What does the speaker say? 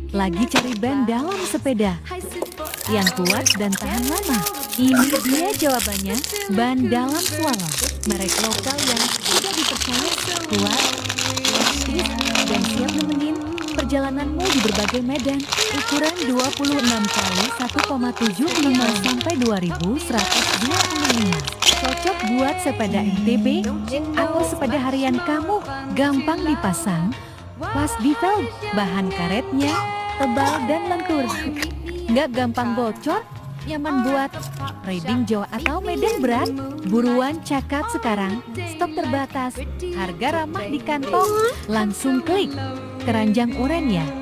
Lagi cari ban dalam sepeda yang kuat dan tahan lama? Ini dia jawabannya, ban dalam slalom. Merek lokal yang sudah dipercaya, kuat, praktis, dan siap nemenin perjalananmu di berbagai medan. Ukuran 26 kali 1,75 sampai 2125. Cocok buat sepeda MTB atau sepeda harian kamu. Gampang dipasang, pas di velg, bahan karetnya tebal dan lentur, nggak gampang bocor, nyaman buat riding jauh atau medan berat. Buruan cakap sekarang, stok terbatas, harga ramah di kantong. Langsung klik keranjang oranye ya.